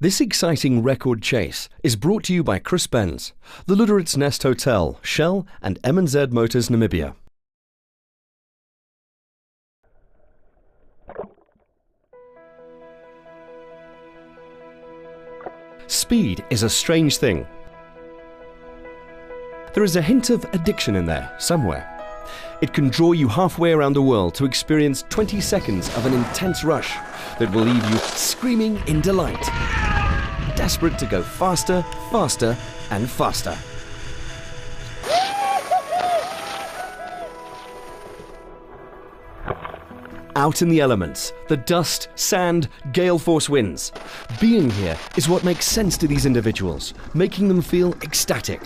This exciting record chase is brought to you by BENZ, the Luderitz Nest Hotel, Shell and BENZ Motors Namibia. Speed is a strange thing. There is a hint of addiction in there, somewhere. It can draw you halfway around the world to experience 20 seconds of an intense rush that will leave you screaming in delight, desperate to go faster, faster and faster. Out in the elements, the dust, sand, gale force winds. Being here is what makes sense to these individuals, making them feel ecstatic.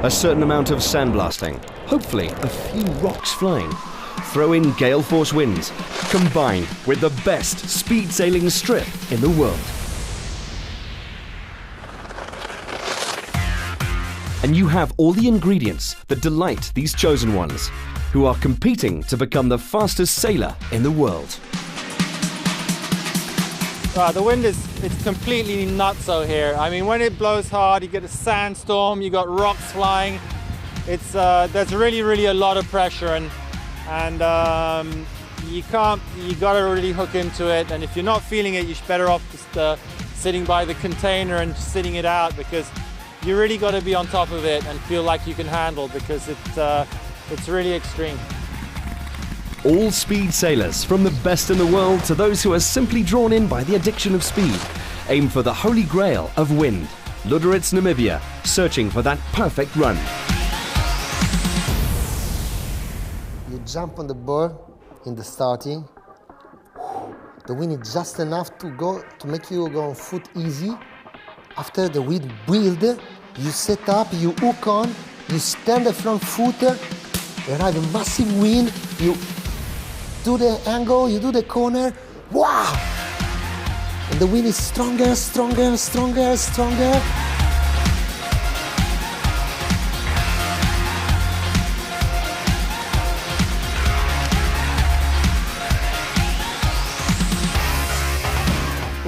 A certain amount of sandblasting, hopefully a few rocks flying. Throw in gale force winds, combined with the best speed sailing strip in the world. And you have all the ingredients that delight these chosen ones, who are competing to become the fastest sailor in the world. The wind it's completely nutso here. I mean, when it blows hard, you get a sandstorm, you got rocks flying. There's really a lot of pressure, and you gotta really hook into it. And if you're not feeling it, you're better off just sitting by the container and sitting it out, because you really got to be on top of it and feel like you can handle, because it's really extreme. All speed sailors, from the best in the world to those who are simply drawn in by the addiction of speed, aim for the holy grail of wind. Luderitz, Namibia, searching for that perfect run. You jump on the board in the starting. The wind is just enough to make you go on foot easy. After the wind build, you set up, you hook on, you stand the front foot, you ride a massive wind, you do the angle, you do the corner, wow! And the wind is stronger, stronger, stronger, stronger.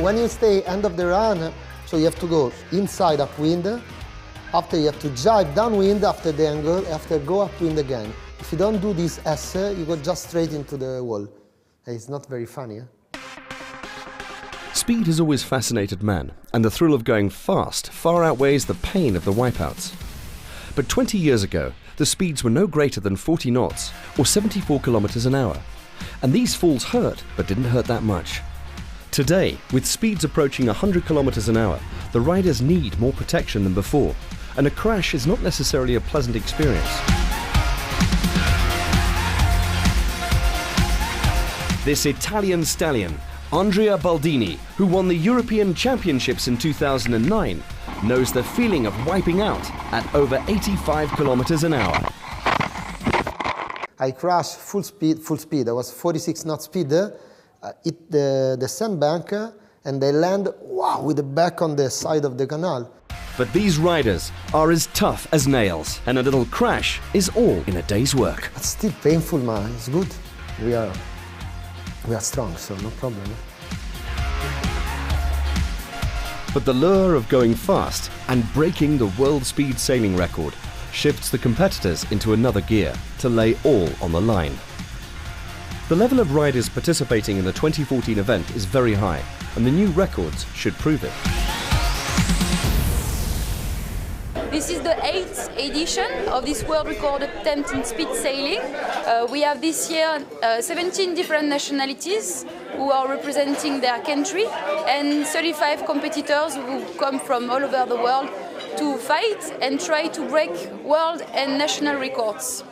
When you stay end of the run, so you have to go inside upwind, after you have to jibe downwind after the angle, after go upwind again. If you don't do this S, you go just straight into the wall. It's not very funny. Speed has always fascinated man, and the thrill of going fast far outweighs the pain of the wipeouts. But 20 years ago, the speeds were no greater than 40 knots, or 74 kilometers an hour. And these falls hurt, but didn't hurt that much. Today, with speeds approaching 100 kilometers an hour, the riders need more protection than before, and a crash is not necessarily a pleasant experience. This Italian stallion, Andrea Baldini, who won the European Championships in 2009, knows the feeling of wiping out at over 85 kilometers an hour. I crashed full speed. I was 46 knot speed. Hit the sandbank and they land with the back on the side of the canal. But these riders are as tough as nails, and a little crash is all in a day's work. It's still painful, man. It's good. We are strong, so no problem. But the lure of going fast and breaking the world speed sailing record shifts the competitors into another gear to lay all on the line. The level of riders participating in the 2014 event is very high, and the new records should prove it. This is the 8th edition of this world record attempt in speed sailing. We have this year 17 different nationalities who are representing their country, and 35 competitors who come from all over the world to fight and try to break world and national records.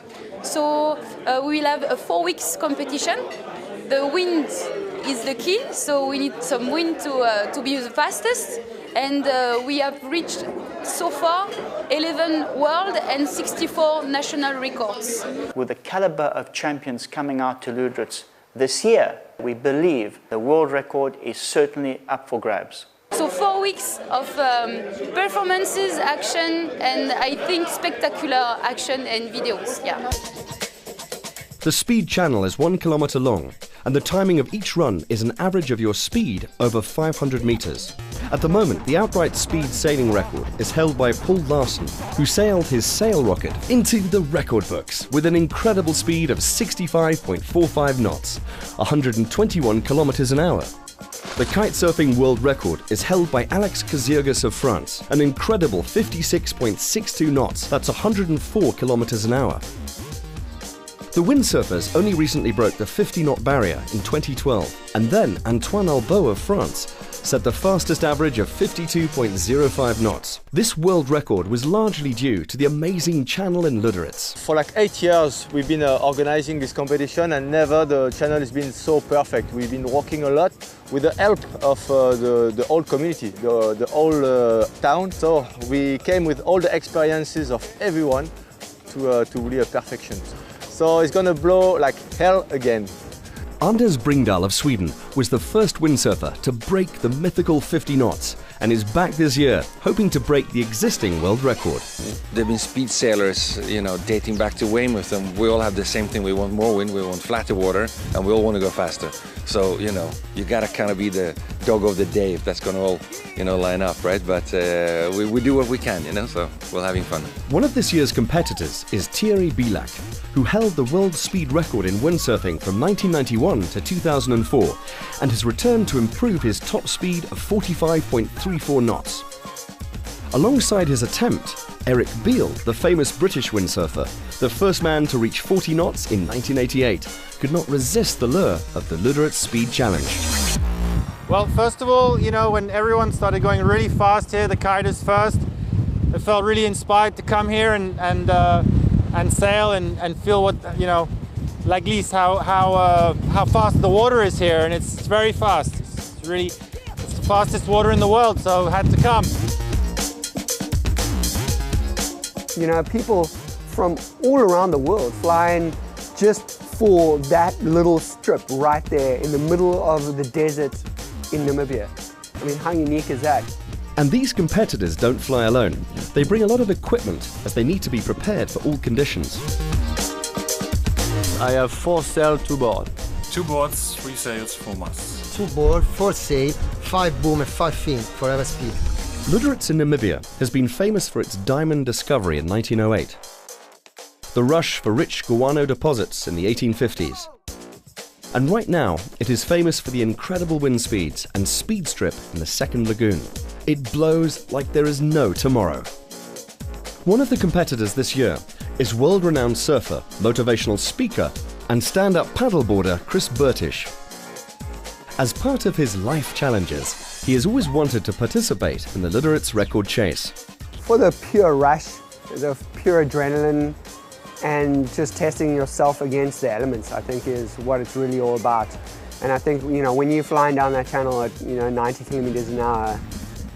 So we will have a 4 weeks competition. The wind is the key, so we need some wind to be the fastest. And we have reached so far 11 world and 64 national records. With the caliber of champions coming out to Luderitz this year, we believe the world record is certainly up for grabs. So 4 weeks of performances, action, and I think spectacular action and videos. Yeah. The speed channel is 1 kilometer long, and the timing of each run is an average of your speed over 500 meters. At the moment, the outright speed sailing record is held by Paul Larsen, who sailed his sail rocket into the record books with an incredible speed of 65.45 knots, 121 kilometers an hour. The kitesurfing world record is held by Alex Kaziergas of France, an incredible 56.62 knots, that's 104 kilometers an hour. The windsurfers only recently broke the 50-knot barrier in 2012, and then Antoine Albeau of France set the fastest average of 52.05 knots. This world record was largely due to the amazing channel in Luderitz. For like 8 years we've been organizing this competition, and never the channel has been so perfect. We've been working a lot with the help of the whole community, the whole town. So we came with all the experiences of everyone to really a perfection. So it's gonna blow like hell again. Anders Bringdahl of Sweden was the first windsurfer to break the mythical 50 knots and is back this year, hoping to break the existing world record. There have been speed sailors, you know, dating back to Weymouth, and we all have the same thing. We want more wind, we want flatter water, and we all want to go faster. So, you know, you gotta kind of be the dog of the day if that's gonna all, you know, line up, right? But we do what we can, you know, so we're having fun. One of this year's competitors is Thierry Bilac, who held the world speed record in windsurfing from 1991 to 2004 and has returned to improve his top speed of 45.34 knots. Alongside his attempt, Eric Beale, the famous British windsurfer, the first man to reach 40 knots in 1988, could not resist the lure of the Luderitz Speed Challenge. Well, first of all, you know, when everyone started going really fast here, the kiters first, I felt really inspired to come here and sail and feel what, you know, like least how fast the water is here, and it's very fast. It's the fastest water in the world, so had to come. You know, people from all around the world flying just for that little strip right there in the middle of the desert in Namibia. I mean, how unique is that? And these competitors don't fly alone. They bring a lot of equipment as they need to be prepared for all conditions. I have 4 sail, 2 board. 2 boards, 3 sails, 4 masts. 2 board, 4 sail, 5 boom and 5 fin for ever speed. Luderitz in Namibia has been famous for its diamond discovery in 1908, the rush for rich guano deposits in the 1850s. And right now, it is famous for the incredible wind speeds and speed strip in the second lagoon. It blows like there is no tomorrow. One of the competitors this year is world-renowned surfer, motivational speaker, and stand-up paddleboarder Chris Burtish. As part of his life challenges, he has always wanted to participate in the Luderitz record chase. For the pure rush, the pure adrenaline, and just testing yourself against the elements, I think, is what it's really all about. And I think, you know, when you're flying down that channel at, you know, 90 kilometers an hour,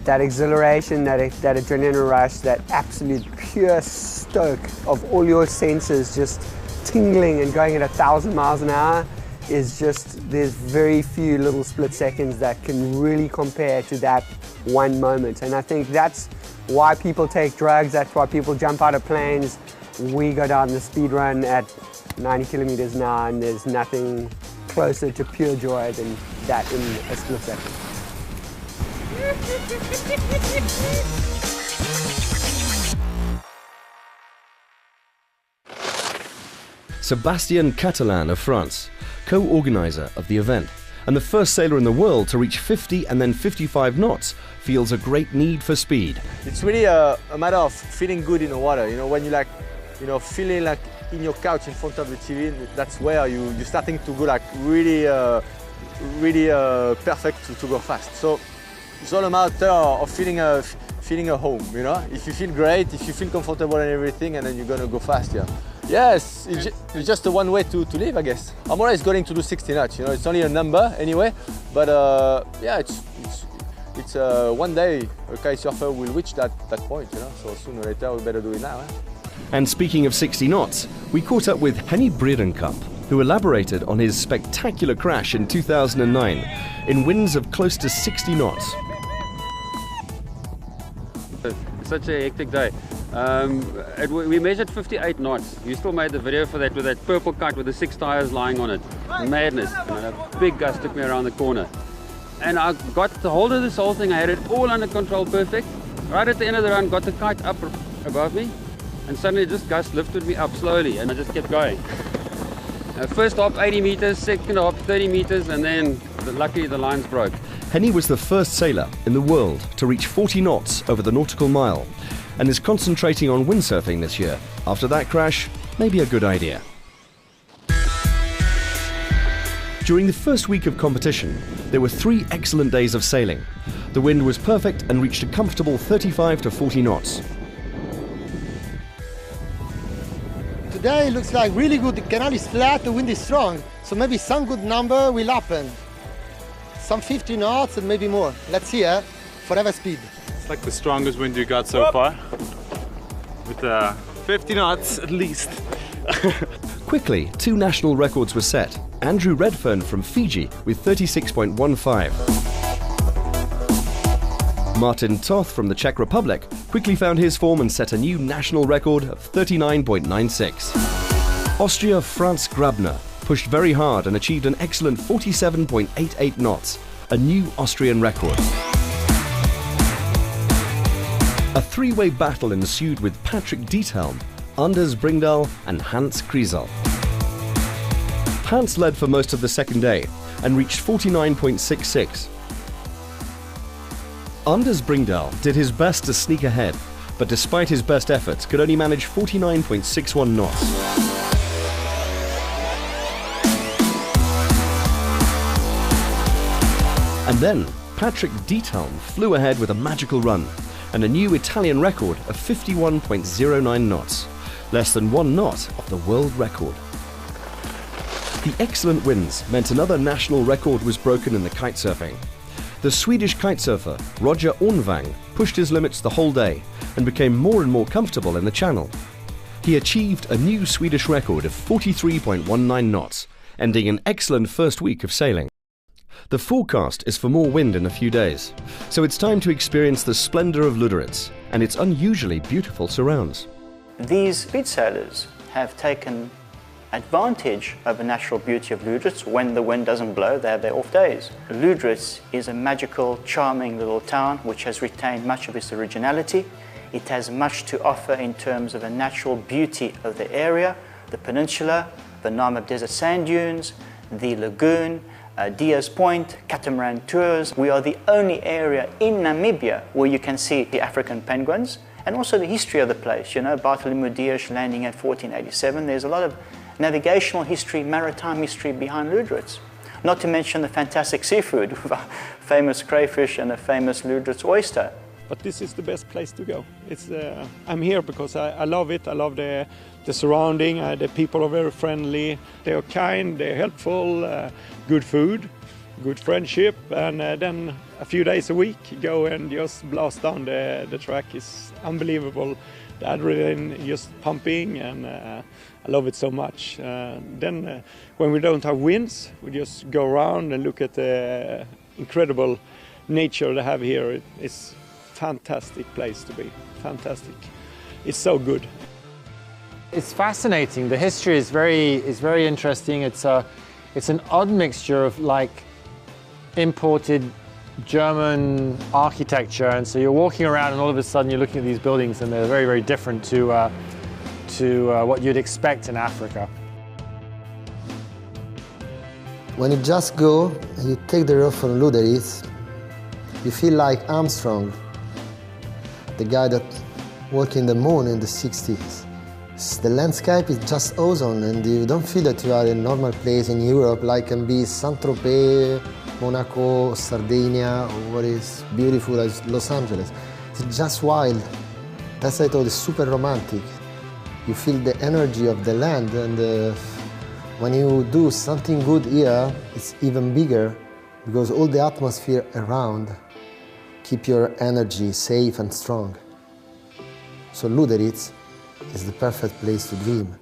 that exhilaration, that adrenaline rush, that absolute pure stoke of all your senses just tingling and going at 1,000 miles an hour is just, there's very few little split seconds that can really compare to that one moment. And I think that's why people take drugs, that's why people jump out of planes. We go down the speed run at 90 kilometers an hour, and there's nothing closer to pure joy than that in a split second. Sébastien Catalan of France, co-organizer of the event, and the first sailor in the world to reach 50 and then 55 knots, feels a great need for speed. It's really a matter of feeling good in the water. You know, when you like, you know, feeling like in your couch in front of the TV, that's where you're starting to go like really perfect to go fast. So it's all a matter of feeling a home, you know? If you feel great, if you feel comfortable and everything, and then you're gonna go fast, yeah. Yes, it's just a one way to live, I guess. I'm always going to do 60 knots, you know, it's only a number anyway, but yeah, it's one day a kite surfer will reach that point, you know, so sooner or later we better do it now. Eh? And speaking of 60 knots, we caught up with Henny Breedenkamp, who elaborated on his spectacular crash in 2009 in winds of close to 60 knots. It's such a hectic day. We measured 58 knots. You still made the video for that with that purple kite with the 6 tires lying on it. madness. And a big gust took me around the corner. And I got the hold of this whole thing. I had it all under control, perfect. Right at the end of the run, got the kite up above me, and suddenly this gust lifted me up slowly, and I just kept going. First hop 80 meters, second hop 30 meters, and then luckily the lines broke. Henny was the first sailor in the world to reach 40 knots over the nautical mile, and is concentrating on windsurfing this year. After that crash, maybe a good idea. During the first week of competition, there were 3 excellent days of sailing. The wind was perfect and reached a comfortable 35 to 40 knots. Today it looks like really good. The canal is flat, the wind is strong, so maybe some good number will happen. Some 50 knots and maybe more. Let's see, forever speed. It's like the strongest wind you got so far. With 50 knots at least. Quickly, 2 national records were set. Andrew Redfern from Fiji with 36.15. Martin Toth from the Czech Republic quickly found his form and set a new national record of 39.96. Austria Franz Grabner pushed very hard and achieved an excellent 47.88 knots, a new Austrian record. A 3-way battle ensued with Patrick Diethelm, Anders Bringdahl and Hans Kriesel. Hans led for most of the second day and reached 49.66. Anders Bringdahl did his best to sneak ahead, but despite his best efforts, could only manage 49.61 knots. And then, Patrick Diethelm flew ahead with a magical run and a new Italian record of 51.09 knots, less than 1 knot of the world record. The excellent winds meant another national record was broken in the kitesurfing. The Swedish kitesurfer Roger Ornvang pushed his limits the whole day and became more and more comfortable in the channel. He achieved a new Swedish record of 43.19 knots, ending an excellent first week of sailing. The forecast is for more wind in a few days, so it's time to experience the splendor of Luderitz and its unusually beautiful surrounds. These speed sailors have taken advantage of the natural beauty of Luderitz. When the wind doesn't blow, they have their off days. Luderitz is a magical, charming little town which has retained much of its originality. It has much to offer in terms of the natural beauty of the area, the peninsula, the Namib Desert sand dunes, the lagoon, Diaz Point, catamaran tours. We are the only area in Namibia where you can see the African penguins, and also the history of the place. You know, Bartholomew Dias landing at 1487. There's a lot of navigational history, maritime history behind Luderitz. Not to mention the fantastic seafood, famous crayfish and a famous Luderitz oyster. But this is the best place to go. I'm here because I love it. I love the surrounding. The people are very friendly. They are kind, they're helpful, good food, good friendship, and then a few days a week go and just blast down the track. It's unbelievable. The adrenaline just pumping, and I love it so much. Then when we don't have winds, we just go around and look at the incredible nature they have here. It's a fantastic place to be, fantastic. It's so good. It's fascinating. The history is very interesting. It's an odd mixture of like imported German architecture, and so you're walking around and all of a sudden you're looking at these buildings and they're very, very different to what you'd expect in Africa. When you just go and you take the road from Luderitz, you feel like Armstrong, the guy that worked in the moon in the 60s. The landscape is just awesome, and you don't feel that you are in a normal place in Europe, like can be Saint-Tropez, Monaco, Sardinia, or what is beautiful as Los Angeles. It's just wild. That's why I thought it's super romantic. You feel the energy of the land, and when you do something good here, it's even bigger because all the atmosphere around keep your energy safe and strong. So Luderitz is the perfect place to dream.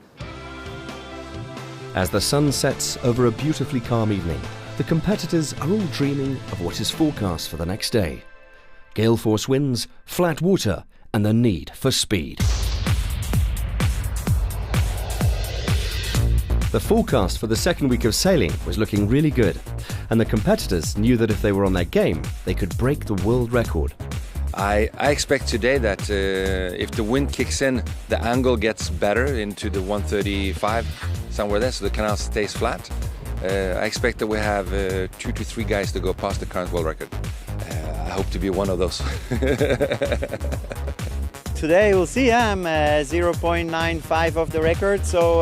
As the sun sets over a beautifully calm evening, the competitors are all dreaming of what is forecast for the next day. Gale force winds, flat water, and the need for speed. The forecast for the second week of sailing was looking really good, and the competitors knew that if they were on their game, they could break the world record. I expect today that if the wind kicks in, the angle gets better into the 135, somewhere there, so the canal stays flat. I expect that we have 2 to 3 guys to go past the current world record. I hope to be one of those. Today we'll see, I'm 0.95 of the record, so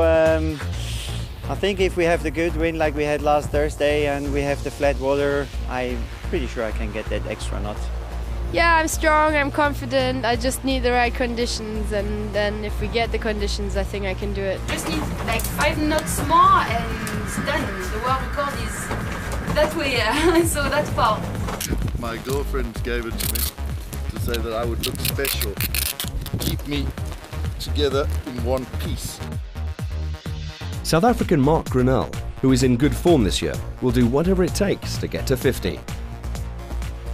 I think if we have the good wind like we had last Thursday and we have the flat water, I'm pretty sure I can get that extra knot. Yeah, I'm strong, I'm confident, I just need the right conditions, and then if we get the conditions, I think I can do it. Just need like 5 knots more and it's done. The world record is that way, so that's far. My girlfriend gave it to me to say that I would look special, keep me together in one piece. South African Mark Grinnell, who is in good form this year, will do whatever it takes to get to 50.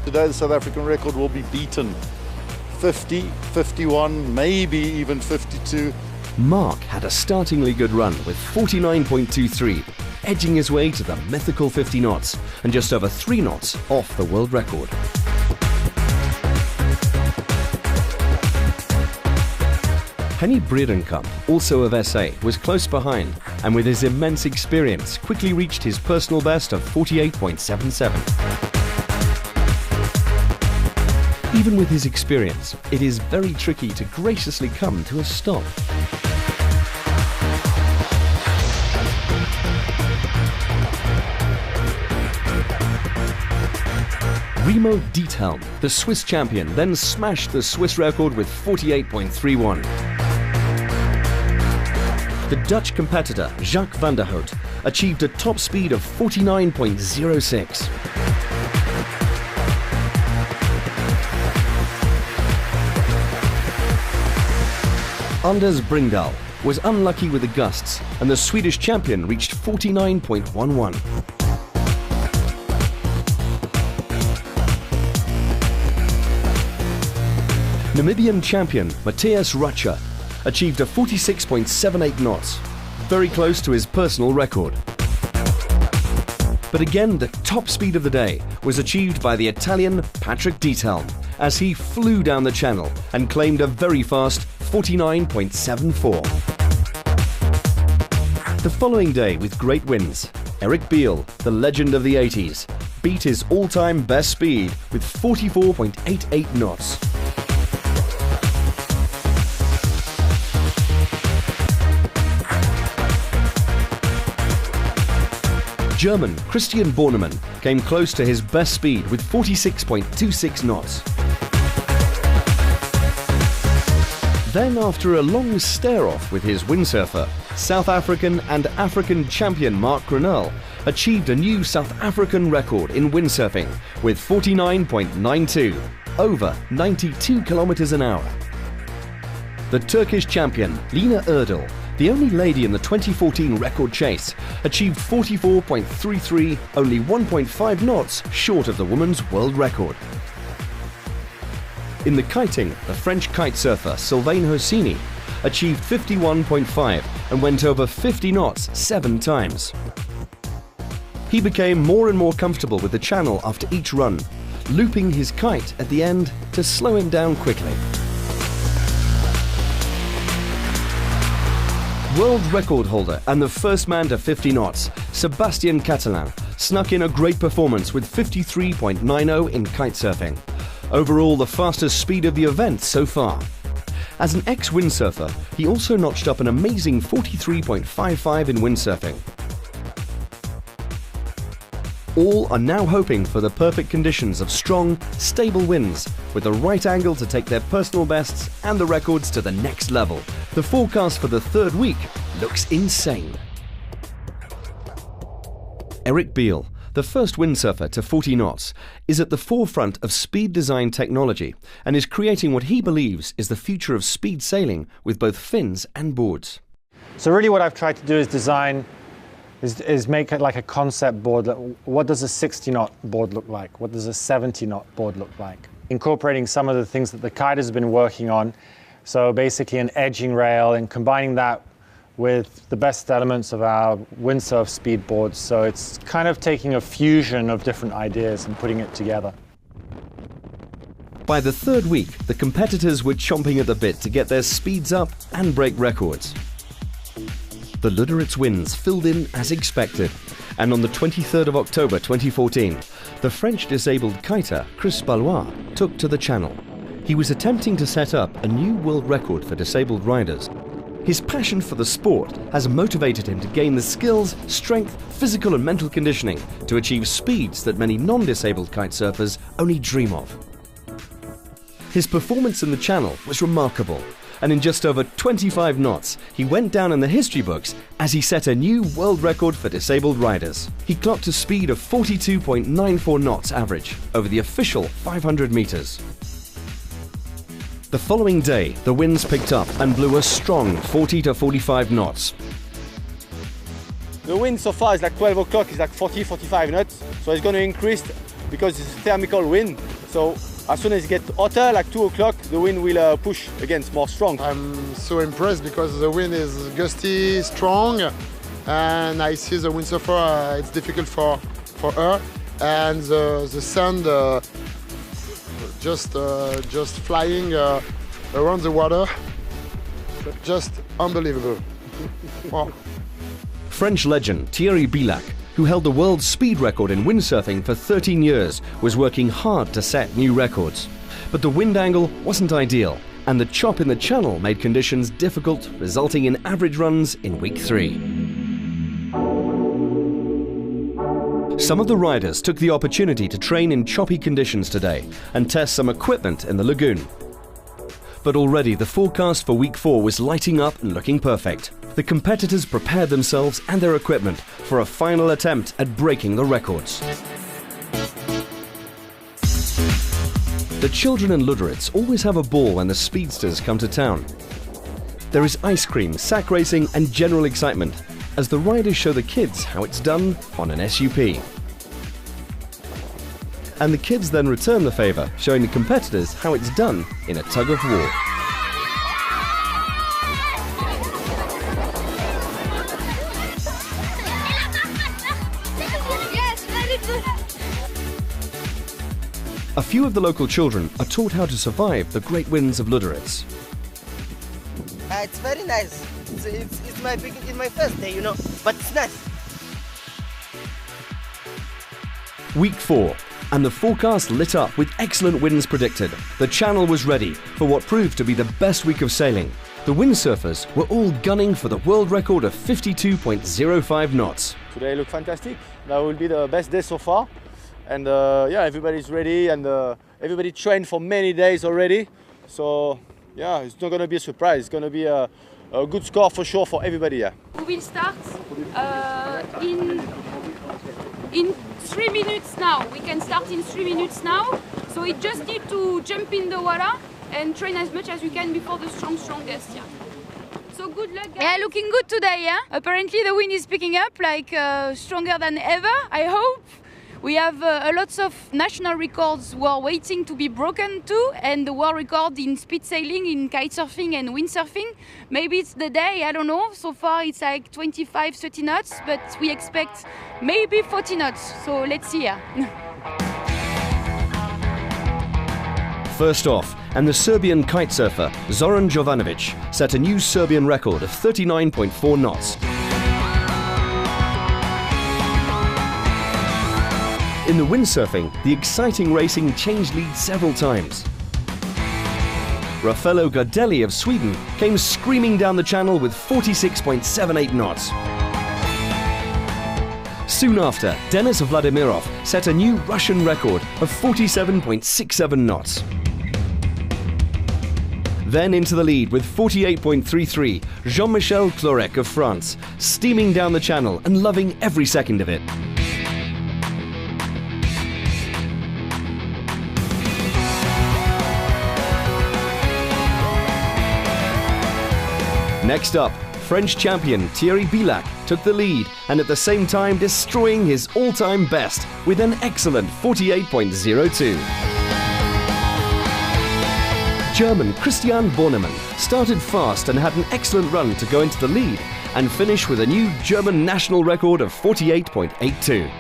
Today the South African record will be beaten. 50, 51, maybe even 52. Mark had a startlingly good run with 49.23, edging his way to the mythical 50 knots and just over 3 knots off the world record. Henny Breedenkamp, also of SA, was close behind and with his immense experience quickly reached his personal best of 48.77. Even with his experience, it is very tricky to graciously come to a stop. Remo Diethelm, the Swiss champion, then smashed the Swiss record with 48.31. The Dutch competitor, Jacques van der Hout, achieved a top speed of 49.06. Anders Bringdahl was unlucky with the gusts, and the Swedish champion reached 49.11. Namibian champion Matthias Ratcher achieved a 46.78 knots, very close to his personal record. But again, the top speed of the day was achieved by the Italian Patrick Diethelm as he flew down the channel and claimed a very fast 49.74. The following day, with great winds, Eric Beale, the legend of the 80s, beat his all-time best speed with 44.88 knots. German Christian Bornemann came close to his best speed with 46.26 knots. Then, after a long stare-off with his windsurfer, South African and African champion Mark Grinnell achieved a new South African record in windsurfing with 49.92, over 92 kilometers an hour. The Turkish champion Lina Erdal, the only lady in the 2014 record chase, achieved 44.33, only 1.5 knots short of the women's world record. In the kiting, the French kite surfer Sylvain Hosseini achieved 51.5 and went over 50 knots 7 times. He became more and more comfortable with the channel after each run, looping his kite at the end to slow him down quickly. World record holder and the first man to 50 knots, Sébastien Catalin, snuck in a great performance with 53.90 in kitesurfing. Overall, the fastest speed of the event so far. As an ex-windsurfer, he also notched up an amazing 43.55 in windsurfing. All are now hoping for the perfect conditions of strong, stable winds with the right angle to take their personal bests and the records to the next level. The forecast for the third week looks insane. Eric Beale, the first windsurfer to 40 knots, is at the forefront of speed design technology and is creating what he believes is the future of speed sailing with both fins and boards. So really what I've tried to do is make it like a concept board. What does a 60 knot board look like? What does a 70 knot board look like? Incorporating some of the things that the kite has been working on. So basically an edging rail and combining that with the best elements of our windsurf speedboards. So it's kind of taking a fusion of different ideas and putting it together. By the third week, the competitors were chomping at the bit to get their speeds up and break records. The Luderitz winds filled in as expected, and on the 23rd of October 2014, the French disabled kiter Chris Ballois took to the channel. He was attempting to set up a new world record for disabled riders. His passion for the sport has motivated him to gain the skills, strength, physical and mental conditioning to achieve speeds that many non-disabled kitesurfers only dream of. His performance in the channel was remarkable, and in just over 25 knots, he went down in the history books as he set a new world record for disabled riders. He clocked a speed of 42.94 knots average over the official 500 meters. The following day, the winds picked up and blew a strong 40 to 45 knots. The wind so far is like 12 o'clock, it's like 40-45 knots, so it's going to increase because it's a thermal wind. So as soon as it gets hotter, like 2 o'clock, the wind will push against more strong. I'm so impressed because the wind is gusty, strong, and I see the windsurfer, it's difficult for her, and the sand just flying around the water, just unbelievable. Wow. French legend Thierry Bilac, who held the world speed record in windsurfing for 13 years, was working hard to set new records. But the wind angle wasn't ideal, and the chop in the channel made conditions difficult, resulting in average runs in week 3. Some of the riders took the opportunity to train in choppy conditions today and test some equipment in the lagoon. But already the forecast for week 4 was lighting up and looking perfect. The competitors prepared themselves and their equipment for a final attempt at breaking the records. The children in Luderitz always have a ball when the speedsters come to town. There is ice cream, sack racing and general excitement as the riders show the kids how it's done on an SUP. And the kids then return the favour, showing the competitors how it's done in a tug of war. A few of the local children are taught how to survive the great winds of Luderitz. It's very nice. It's my first day, you know, but it's nice. Week 4, and the forecast lit up with excellent winds predicted. The channel was ready for what proved to be the best week of sailing. The windsurfers were all gunning for the world record of 52.05 knots. Today looked fantastic. That will be the best day so far. And yeah, everybody's ready, and everybody trained for many days already. So yeah, it's not going to be a surprise. It's going to be a good score for sure for everybody. Yeah. We will start in 3 minutes now. We can start in 3 minutes now. So we just need to jump in the water and train as much as we can before the strong gust. Yeah. So good luck, guys. Yeah, looking good today. Yeah. Apparently the wind is picking up, like stronger than ever. I hope. We have a lots of national records who are waiting to be broken too, and the world record in speed sailing, in kitesurfing and windsurfing. Maybe it's the day, I don't know. So far it's like 25-30 knots, but we expect maybe 40 knots. So let's see. First off, and the Serbian kitesurfer Zoran Jovanovic set a new Serbian record of 39.4 knots. In the windsurfing, the exciting racing changed lead several times. Raffaello Gardelli of Sweden came screaming down the channel with 46.78 knots. Soon after, Denis Vladimirov set a new Russian record of 47.67 knots. Then into the lead with 48.33, Jean-Michel Clorec of France, steaming down the channel and loving every second of it. Next up, French champion Thierry Bilac took the lead and at the same time destroying his all-time best with an excellent 48.02. German Christian Bornemann started fast and had an excellent run to go into the lead and finish with a new German national record of 48.82.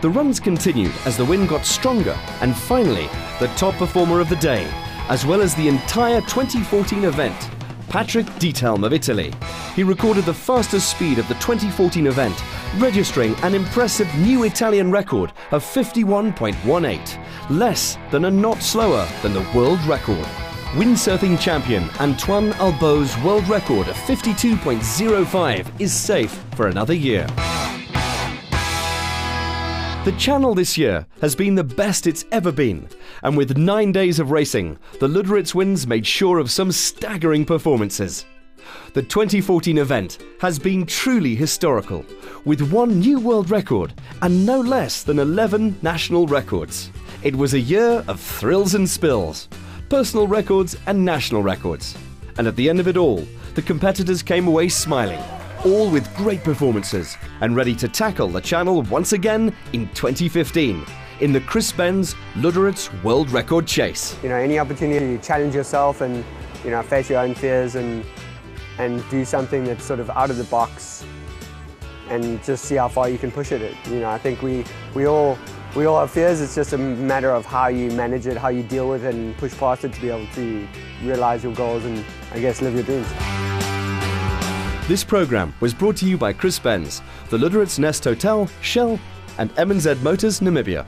The runs continued as the wind got stronger, and finally, the top performer of the day, as well as the entire 2014 event, Patrick Diethelm of Italy. He recorded the fastest speed of the 2014 event, registering an impressive new Italian record of 51.18, less than a knot slower than the world record. Windsurfing champion Antoine Albo's world record of 52.05 is safe for another year. The Channel this year has been the best it's ever been, and with 9 days of racing, the Luderitz winds made sure of some staggering performances. The 2014 event has been truly historical, with 1 new world record and no less than 11 national records. It was a year of thrills and spills, personal records and national records. And at the end of it all, the competitors came away smiling, all with great performances and ready to tackle the Channel once again in 2015 in the Chris BENZ Luderitz World Record Chase. You know, any opportunity to challenge yourself and, you know, face your own fears and do something that's sort of out of the box and just see how far you can push it. You know, I think we all have fears. It's just a matter of how you manage it, how you deal with it and push past it to be able to realize your goals and, I guess, live your dreams. This program was brought to you by Chris BENZ, the Luderitz Nest Hotel, Shell and M&Z Motors Namibia.